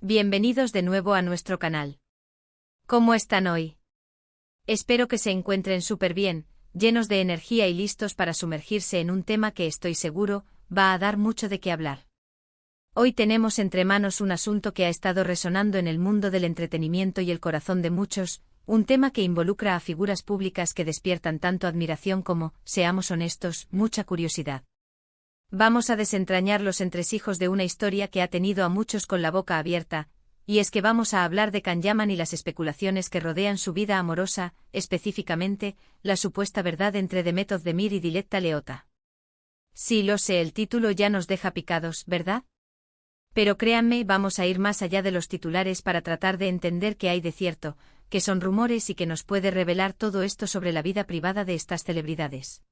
Bienvenidos de nuevo a nuestro canal. ¿Cómo están hoy? Espero que se encuentren súper bien, llenos de energía y listos para sumergirse en un tema que estoy seguro va a dar mucho de qué hablar. Hoy tenemos entre manos un asunto que ha estado resonando en el mundo del entretenimiento y el corazón de muchos, un tema que involucra a figuras públicas que despiertan tanto admiración como, seamos honestos, mucha curiosidad. Vamos a desentrañar los entresijos de una historia que ha tenido a muchos con la boca abierta, y es que vamos a hablar de Can Yaman y las especulaciones que rodean su vida amorosa, específicamente, la supuesta verdad entre Demet Özdemir y Diletta Leotta. Sí, lo sé, el título ya nos deja picados, ¿verdad? Pero créanme, vamos a ir más allá de los titulares para tratar de entender qué hay de cierto, qué son rumores y qué nos puede revelar todo esto sobre la vida privada de estas celebridades.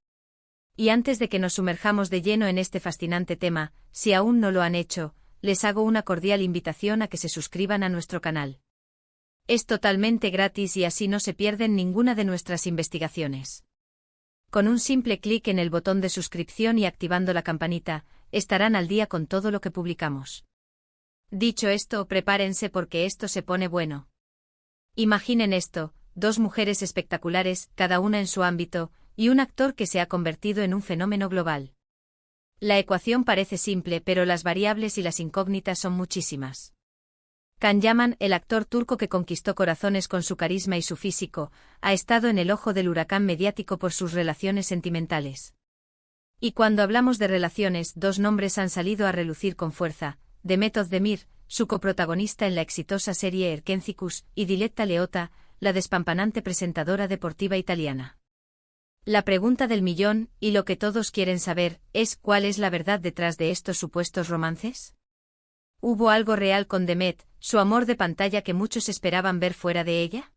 Y antes de que nos sumerjamos de lleno en este fascinante tema, si aún no lo han hecho, les hago una cordial invitación a que se suscriban a nuestro canal. Es totalmente gratis y así no se pierden ninguna de nuestras investigaciones. Con un simple clic en el botón de suscripción y activando la campanita, estarán al día con todo lo que publicamos. Dicho esto, prepárense porque esto se pone bueno. Imaginen esto, dos mujeres espectaculares, cada una en su ámbito, y un actor que se ha convertido en un fenómeno global. La ecuación parece simple, pero las variables y las incógnitas son muchísimas. Can Yaman, el actor turco que conquistó corazones con su carisma y su físico, ha estado en el ojo del huracán mediático por sus relaciones sentimentales. Y cuando hablamos de relaciones, dos nombres han salido a relucir con fuerza: Demet Özdemir, su coprotagonista en la exitosa serie Erkenzicus, y Diletta Leotta, la despampanante presentadora deportiva italiana. La pregunta del millón, y lo que todos quieren saber, es ¿cuál es la verdad detrás de estos supuestos romances? ¿Hubo algo real con Demet, su amor de pantalla que muchos esperaban ver fuera de ella?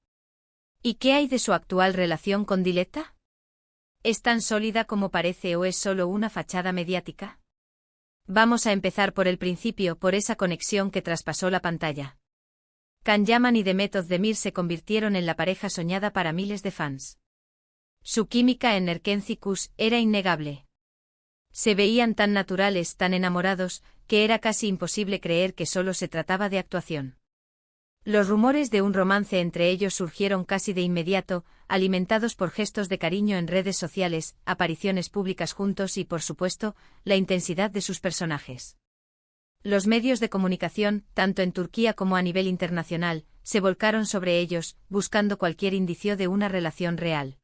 ¿Y qué hay de su actual relación con Diletta? ¿Es tan sólida como parece o es solo una fachada mediática? Vamos a empezar por el principio, por esa conexión que traspasó la pantalla. Can Yaman y Demet Özdemir se convirtieron en la pareja soñada para miles de fans. Su química en Erkenzicus era innegable. Se veían tan naturales, tan enamorados, que era casi imposible creer que solo se trataba de actuación. Los rumores de un romance entre ellos surgieron casi de inmediato, alimentados por gestos de cariño en redes sociales, apariciones públicas juntos y, por supuesto, la intensidad de sus personajes. Los medios de comunicación, tanto en Turquía como a nivel internacional, se volcaron sobre ellos, buscando cualquier indicio de una relación real.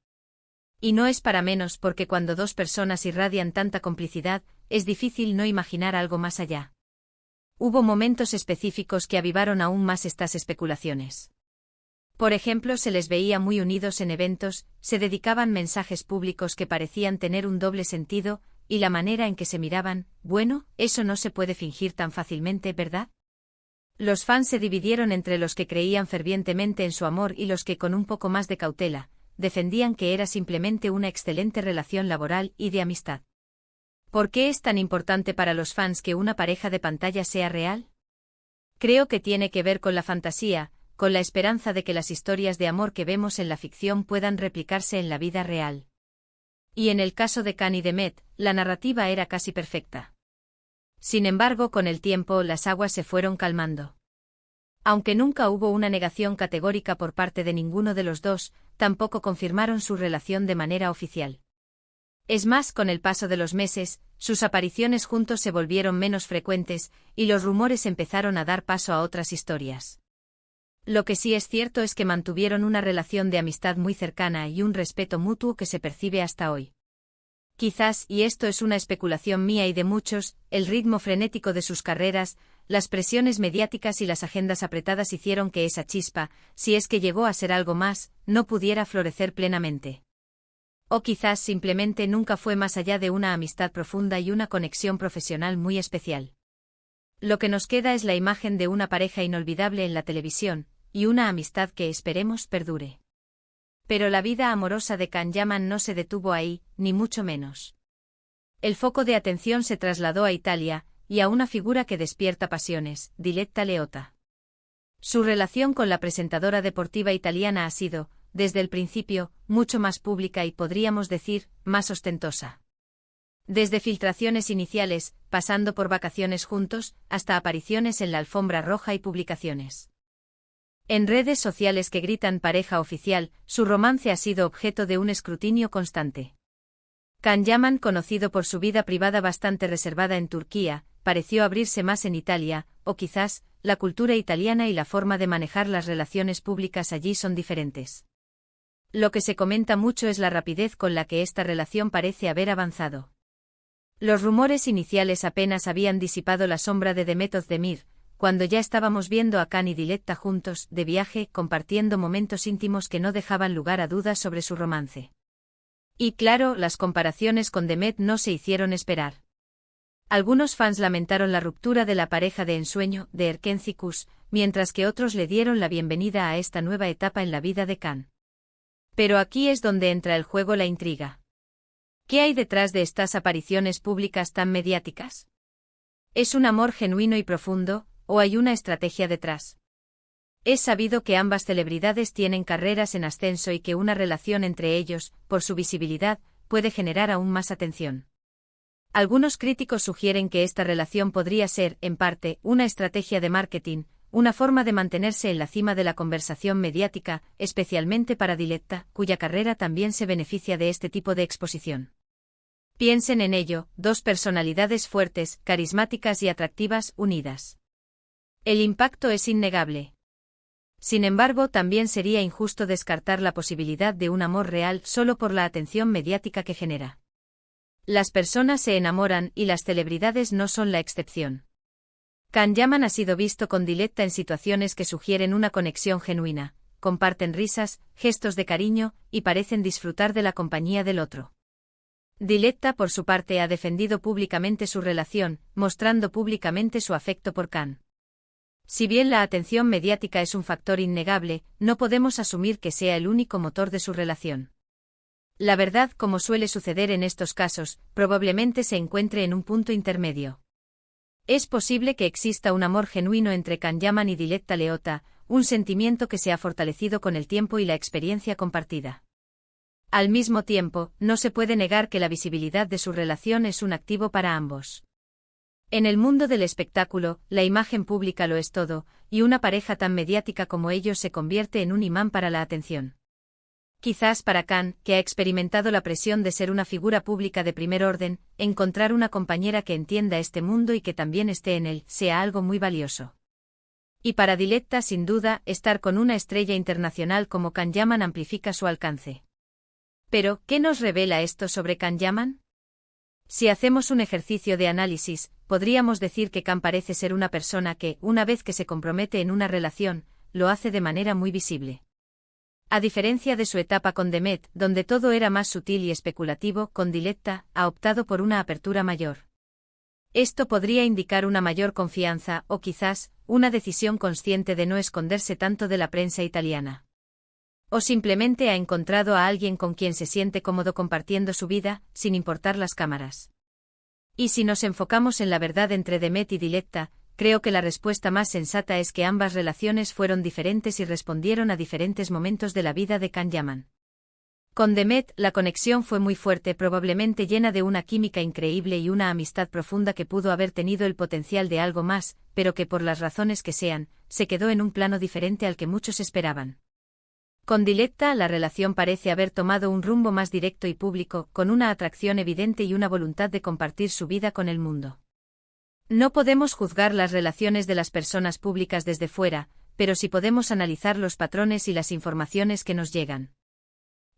Y no es para menos porque cuando dos personas irradian tanta complicidad, es difícil no imaginar algo más allá. Hubo momentos específicos que avivaron aún más estas especulaciones. Por ejemplo, se les veía muy unidos en eventos, se dedicaban mensajes públicos que parecían tener un doble sentido, y la manera en que se miraban, bueno, eso no se puede fingir tan fácilmente, ¿verdad? Los fans se dividieron entre los que creían fervientemente en su amor y los que, con un poco más de cautela, defendían que era simplemente una excelente relación laboral y de amistad. ¿Por qué es tan importante para los fans que una pareja de pantalla sea real? Creo que tiene que ver con la fantasía, con la esperanza de que las historias de amor que vemos en la ficción puedan replicarse en la vida real. Y en el caso de Can y Demet, la narrativa era casi perfecta. Sin embargo, con el tiempo, las aguas se fueron calmando. Aunque nunca hubo una negación categórica por parte de ninguno de los dos, tampoco confirmaron su relación de manera oficial. Es más, con el paso de los meses, sus apariciones juntos se volvieron menos frecuentes, y los rumores empezaron a dar paso a otras historias. Lo que sí es cierto es que mantuvieron una relación de amistad muy cercana y un respeto mutuo que se percibe hasta hoy. Quizás, y esto es una especulación mía y de muchos, el ritmo frenético de sus carreras, las presiones mediáticas y las agendas apretadas hicieron que esa chispa, si es que llegó a ser algo más, no pudiera florecer plenamente. O quizás simplemente nunca fue más allá de una amistad profunda y una conexión profesional muy especial. Lo que nos queda es la imagen de una pareja inolvidable en la televisión, y una amistad que esperemos perdure. Pero la vida amorosa de Can Yaman no se detuvo ahí, ni mucho menos. El foco de atención se trasladó a Italia, y a una figura que despierta pasiones, Diletta Leotta. Su relación con la presentadora deportiva italiana ha sido, desde el principio, mucho más pública y podríamos decir, más ostentosa. Desde filtraciones iniciales, pasando por vacaciones juntos, hasta apariciones en la alfombra roja y publicaciones en redes sociales que gritan pareja oficial, su romance ha sido objeto de un escrutinio constante. Can Yaman, conocido por su vida privada bastante reservada en Turquía, pareció abrirse más en Italia, o quizás, la cultura italiana y la forma de manejar las relaciones públicas allí son diferentes. Lo que se comenta mucho es la rapidez con la que esta relación parece haber avanzado. Los rumores iniciales apenas habían disipado la sombra de Demet Özdemir, cuando ya estábamos viendo a Can y Diletta juntos, de viaje, compartiendo momentos íntimos que no dejaban lugar a dudas sobre su romance. Y claro, las comparaciones con Demet no se hicieron esperar. Algunos fans lamentaron la ruptura de la pareja de ensueño, de Erkencikus, mientras que otros le dieron la bienvenida a esta nueva etapa en la vida de Can. Pero aquí es donde entra el juego la intriga. ¿Qué hay detrás de estas apariciones públicas tan mediáticas? ¿Es un amor genuino y profundo, o hay una estrategia detrás? Es sabido que ambas celebridades tienen carreras en ascenso y que una relación entre ellos, por su visibilidad, puede generar aún más atención. Algunos críticos sugieren que esta relación podría ser, en parte, una estrategia de marketing, una forma de mantenerse en la cima de la conversación mediática, especialmente para Diletta, cuya carrera también se beneficia de este tipo de exposición. Piensen en ello, dos personalidades fuertes, carismáticas y atractivas, unidas. El impacto es innegable. Sin embargo, también sería injusto descartar la posibilidad de un amor real solo por la atención mediática que genera. Las personas se enamoran y las celebridades no son la excepción. Can Yaman ha sido visto con Diletta en situaciones que sugieren una conexión genuina, comparten risas, gestos de cariño, y parecen disfrutar de la compañía del otro. Diletta, por su parte, ha defendido públicamente su relación, mostrando públicamente su afecto por Can. Si bien la atención mediática es un factor innegable, no podemos asumir que sea el único motor de su relación. La verdad, como suele suceder en estos casos, probablemente se encuentre en un punto intermedio. Es posible que exista un amor genuino entre Can Yaman y Diletta Leotta, un sentimiento que se ha fortalecido con el tiempo y la experiencia compartida. Al mismo tiempo, no se puede negar que la visibilidad de su relación es un activo para ambos. En el mundo del espectáculo, la imagen pública lo es todo, y una pareja tan mediática como ellos se convierte en un imán para la atención. Quizás para Can, que ha experimentado la presión de ser una figura pública de primer orden, encontrar una compañera que entienda este mundo y que también esté en él, sea algo muy valioso. Y para Diletta, sin duda, estar con una estrella internacional como Can Yaman amplifica su alcance. Pero, ¿qué nos revela esto sobre Can Yaman? Si hacemos un ejercicio de análisis, podríamos decir que Can parece ser una persona que, una vez que se compromete en una relación, lo hace de manera muy visible. A diferencia de su etapa con Demet, donde todo era más sutil y especulativo, con Diletta, ha optado por una apertura mayor. Esto podría indicar una mayor confianza, o quizás, una decisión consciente de no esconderse tanto de la prensa italiana. O simplemente ha encontrado a alguien con quien se siente cómodo compartiendo su vida, sin importar las cámaras. Y si nos enfocamos en la verdad entre Demet y Diletta, creo que la respuesta más sensata es que ambas relaciones fueron diferentes y respondieron a diferentes momentos de la vida de Can Yaman. Con Demet, la conexión fue muy fuerte, probablemente llena de una química increíble y una amistad profunda que pudo haber tenido el potencial de algo más, pero que por las razones que sean, se quedó en un plano diferente al que muchos esperaban. Con Diletta, la relación parece haber tomado un rumbo más directo y público, con una atracción evidente y una voluntad de compartir su vida con el mundo. No podemos juzgar las relaciones de las personas públicas desde fuera, pero sí podemos analizar los patrones y las informaciones que nos llegan.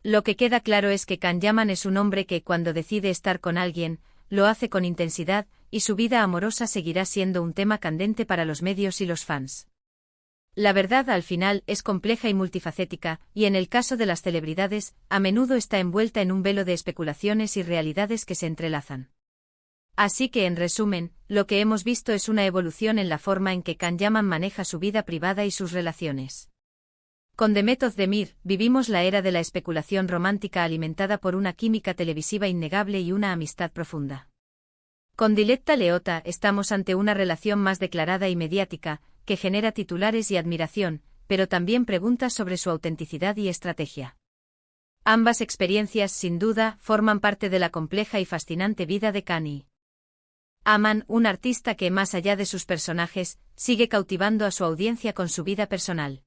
Lo que queda claro es que Can Yaman es un hombre que, cuando decide estar con alguien, lo hace con intensidad, y su vida amorosa seguirá siendo un tema candente para los medios y los fans. La verdad, al final, es compleja y multifacética, y en el caso de las celebridades, a menudo está envuelta en un velo de especulaciones y realidades que se entrelazan. Así que, en resumen, lo que hemos visto es una evolución en la forma en que Can Yaman maneja su vida privada y sus relaciones. Con Demet Özdemir, vivimos la era de la especulación romántica alimentada por una química televisiva innegable y una amistad profunda. Con Diletta Leotta estamos ante una relación más declarada y mediática, que genera titulares y admiración, pero también preguntas sobre su autenticidad y estrategia. Ambas experiencias, sin duda, forman parte de la compleja y fascinante vida de Kanye. Aman, un artista que, más allá de sus personajes, sigue cautivando a su audiencia con su vida personal.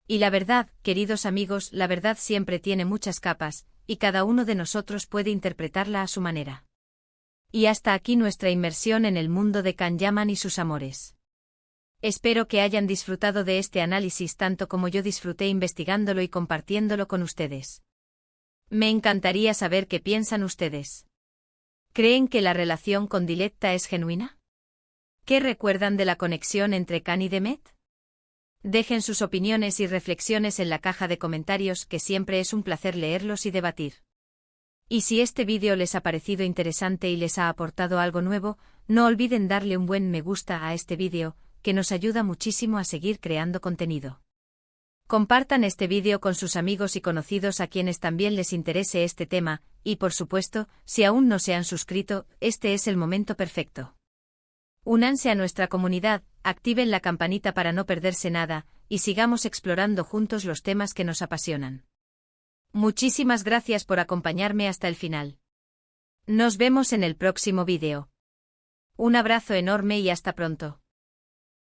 Y la verdad, queridos amigos, la verdad siempre tiene muchas capas, y cada uno de nosotros puede interpretarla a su manera. Y hasta aquí nuestra inmersión en el mundo de Can Yaman y sus amores. Espero que hayan disfrutado de este análisis tanto como yo disfruté investigándolo y compartiéndolo con ustedes. Me encantaría saber qué piensan ustedes. ¿Creen que la relación con Diletta es genuina? ¿Qué recuerdan de la conexión entre Can y Demet? Dejen sus opiniones y reflexiones en la caja de comentarios, que siempre es un placer leerlos y debatir. Y si este vídeo les ha parecido interesante y les ha aportado algo nuevo, no olviden darle un buen me gusta a este vídeo, que nos ayuda muchísimo a seguir creando contenido. Compartan este vídeo con sus amigos y conocidos a quienes también les interese este tema, y por supuesto, si aún no se han suscrito, este es el momento perfecto. Únanse a nuestra comunidad, activen la campanita para no perderse nada, y sigamos explorando juntos los temas que nos apasionan. Muchísimas gracias por acompañarme hasta el final. Nos vemos en el próximo vídeo. Un abrazo enorme y hasta pronto.